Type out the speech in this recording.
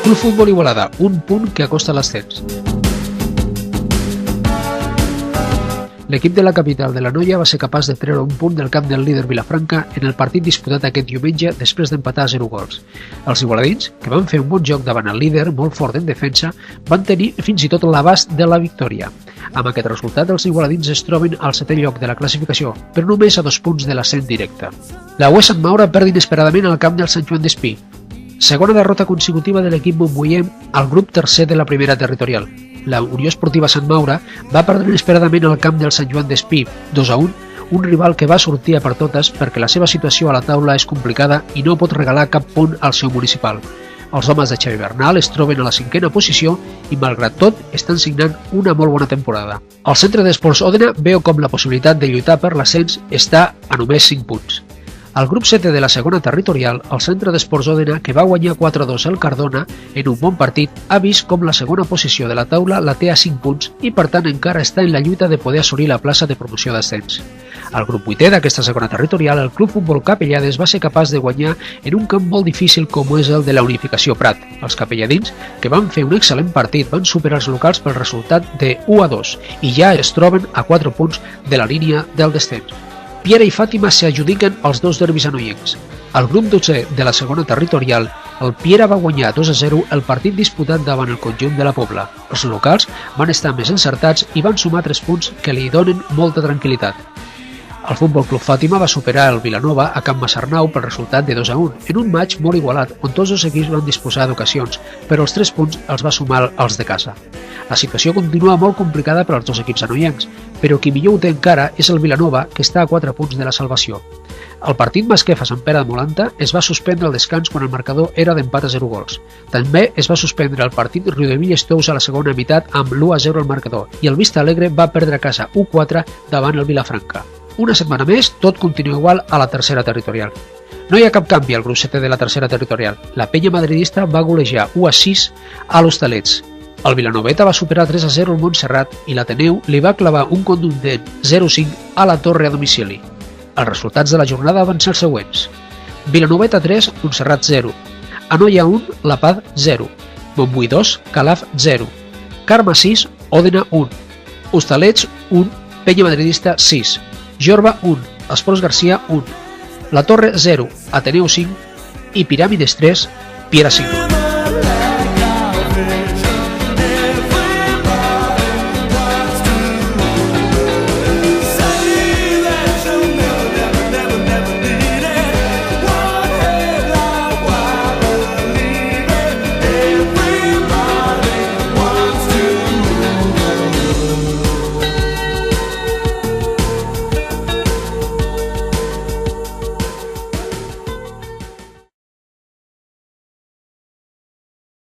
Club Futbol Igualada, un punt que acosta l'ascens. L'equip de la capital de l'Anoia va ser capaç de treure un punt del camp del líder Vilafranca en el partit disputat aquest diumenge després d'empatar a 0 gols. Els igualadins, que van fer un bon joc davant el líder, molt fort en defensa, van tenir fins i tot l'abast de la victòria. Amb aquest resultat, els igualadins es troben al 7è lloc de la classificació, però només a 2 punts de l'ascens directe. La UE Sant Maura perd inesperadament al camp del Sant Joan Despí. Segona derrota consecutiva de l'equip montbuienc al grup tercer de la primera territorial. La Unió Esportiva Sant Maura va perdre inesperadament al camp del Sant Joan Despí, 2-1, un rival que va sortir a per totes perquè la seva situació a la taula és complicada i no pot regalar cap punt al seu municipal. Els homes de Xavi Bernal es troben a la 5a posició i, malgrat tot, estan signant una molt bona temporada. El Centre d'Esports Òdena veu com la possibilitat de lluitar per l'ascens està a només 5 punts. Al grup 7 de la segona territorial, el Centre d'Esports Òdena, que va guanyar 4-2 al Cardona en un bon partit, ha vist com la segona posició de la taula la té a 5 punts i, per tant, encara està en la lluita de poder assolir la plaça de promoció d'ascens. Al grup 8è d'aquesta segona territorial, el Club Futbol Capellades va ser capaç de guanyar en un camp molt difícil com és el de la Unificació Prat. Els capelladins, que van fer un excel·lent partit, van superar els locals pel resultat de 1-2 i ja es troben a 4 punts de la línia del descens. Piera i Fàtima s'adjudiquen els 2 derbis anoiencs. Al grup 12è de la segona territorial, el Piera va guanyar 2-0 el partit disputat davant el conjunt de la Pobla. Els locals van estar més encertats i van sumar 3 punts que li donen molta tranquil·litat. El Futbol Club Fàtima va superar el Vilanova a Can Masarnau pel resultat de 2-1, en un matx molt igualat on tots els equips van disposar d'ocasions, però els 3 punts els va sumar els de casa. La situació continua molt complicada per als 2 equips anoiencs, però qui millor ho té encara és el Vilanova, que està a 4 punts de la salvació. El partit Masquefa-Sant Pere de Molanta es va suspendre al descans quan el marcador era d'empat a 0 gols. També es va suspendre el partit Riudebitlles-Tous a la segona meitat amb l'1-0 al marcador i el Vista Alegre va perdre a casa 1-4 davant el Vilafranca. Una setmana més, tot continua igual a la tercera territorial. No hi ha cap canvi al grup 7 de la tercera territorial. La penya madridista va golejar 1-6 a l'Hostalets. El Vilanoveta va superar 3-0 al Montserrat i l'Ateneu li va clavar un contundent 0-5 a la Torre a domicili. Els resultats de la jornada van ser els següents. Vilanoveta 3, Montserrat 0. Anoia 1, La Paz 0. Montbui 2, Calaf 0. Carme 6, Òdena 1. Hostalets 1, penya madridista 6. Jorba 1, Esports Garcia 1, La Torre 0, Ateneu 5 i Piràmides 3, Piera 5.